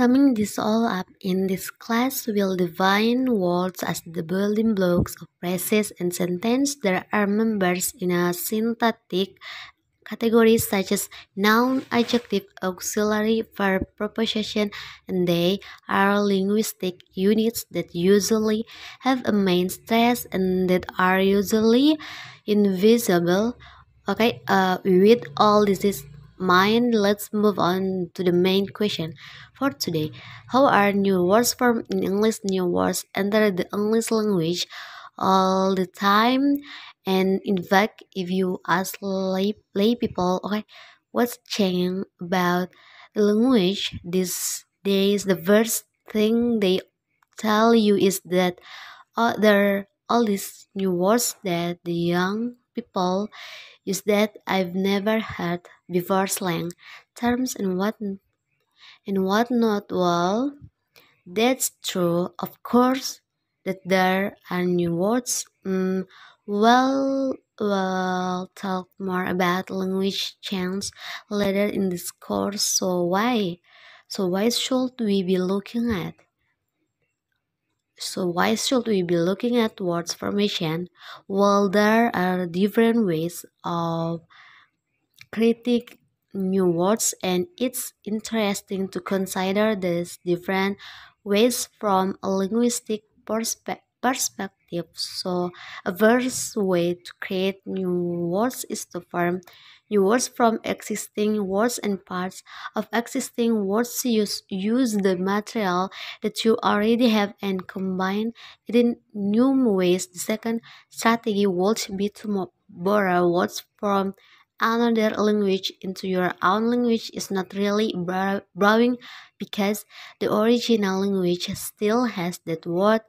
Summing this all up, in this class we'll define words as the building blocks of phrases and sentences that are members in a syntactic categories such as noun, adjective, auxiliary, verb, preposition, and they are linguistic units that usually have a main stress and that are usually invisible. Okay, with all this is mind, let's move on to the main question for today. How are new words formed in English? New words enter the English language all the time. And in fact, if you ask lay people, okay, what's changing about the language these days, the first thing they tell you is that there are all these new words that the young people use that I've never heard before, slang terms and whatnot. Well, that's true, of course, that there are new words. We'll talk more about language change later in this course. So why should we be looking at? So why should we be looking at words formation? Well, there are different ways of critique new words, and it's interesting to consider these different ways from a linguistic perspective. So a first way to create new words is to form new words from existing words, and parts of existing words use the material that you already have and combine it in new ways. The second strategy would be to borrow words from another language into your own language. Is not really borrowing because the original language still has that word.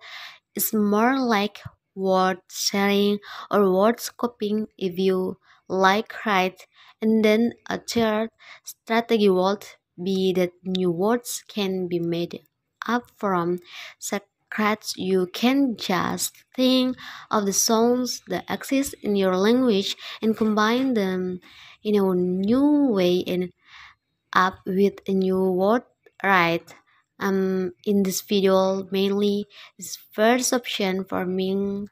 It's more like word sharing or word copying, if you like, right? And then a third strategy would be that new words can be made up from scratch. You can just think of the sounds that exist in your language and combine them in a new way and up with a new word, right? In this video, mainly this first option, forming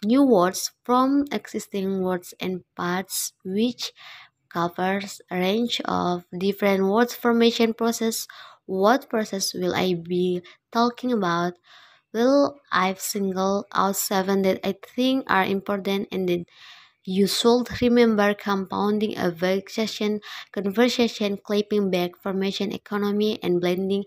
new words from existing words and parts, which covers a range of different word formation process. What process will I be talking about? Well, I've singled out 7 that I think are important, and then you should remember: compounding, a vexation, conversation, clapping back, formation, economy, and blending.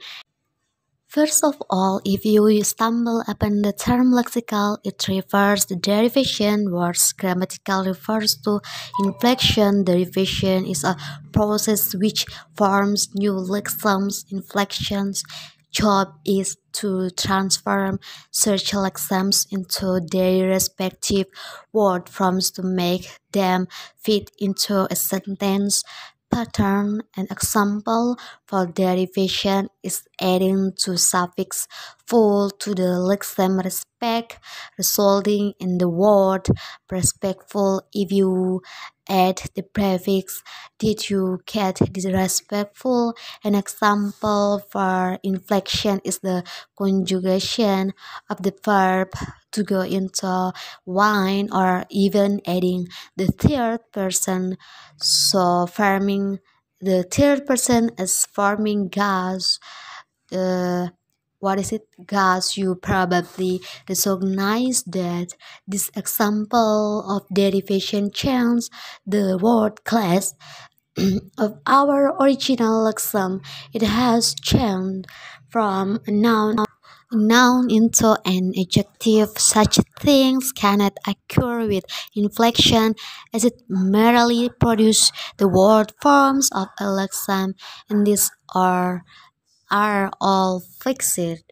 First of all, if you stumble upon the term lexical, it refers to derivation, whereas grammatical refers to inflection. Derivation is a process which forms new lexems, inflections. Job is to transform such lexems into their respective word forms to make them fit into a sentence pattern. An example for derivation is adding to suffix full to the lexem respect, resulting in the word respectful. If you add the prefix did, you get disrespectful. An example for inflection is the conjugation of the verb to go into wine, or even adding the third person. So forming the third person is forming gas. The what is it? Gas. You probably recognize that this example of derivation changes the word class of our original lexem. It has changed from a noun into an adjective. Such things cannot occur with inflection, as it merely produces the word forms of a lexem, and these are all fixed.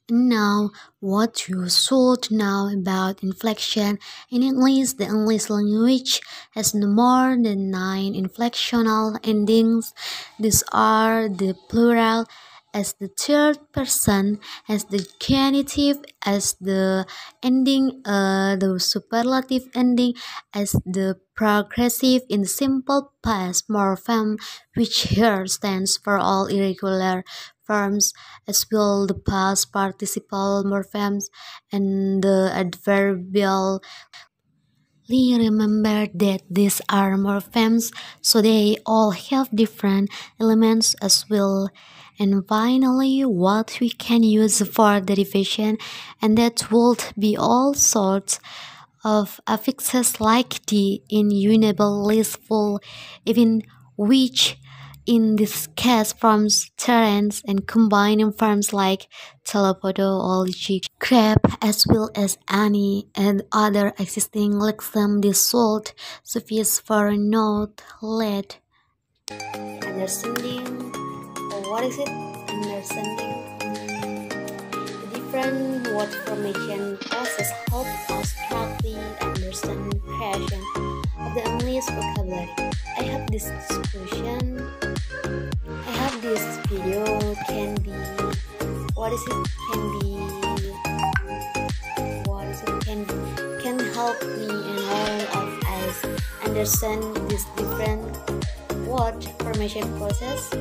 Now, what you should know about inflection in English: the English language has no more than 9 inflectional endings. These are the plural as the third person, as the genitive, as the ending, the superlative ending, as the progressive in the simple past morpheme, which here stands for all irregular forms, as will the past participle morphemes and the adverbial. Lee remembered that these are morphemes, so they all have different elements as well. And finally, what we can use for derivation, and that would be all sorts of affixes like the innumerable listful, even which in this case forms terrains and combining forms like telepodology, crab, as well as any and other existing lexem. This should suffice for a note let understanding. What is it? Understanding. The different word formation process help us correctly understand creation of the English vocabulary. I hope this discussion, I hope this video can be, what is it? Can help me and all of us understand this different word formation process.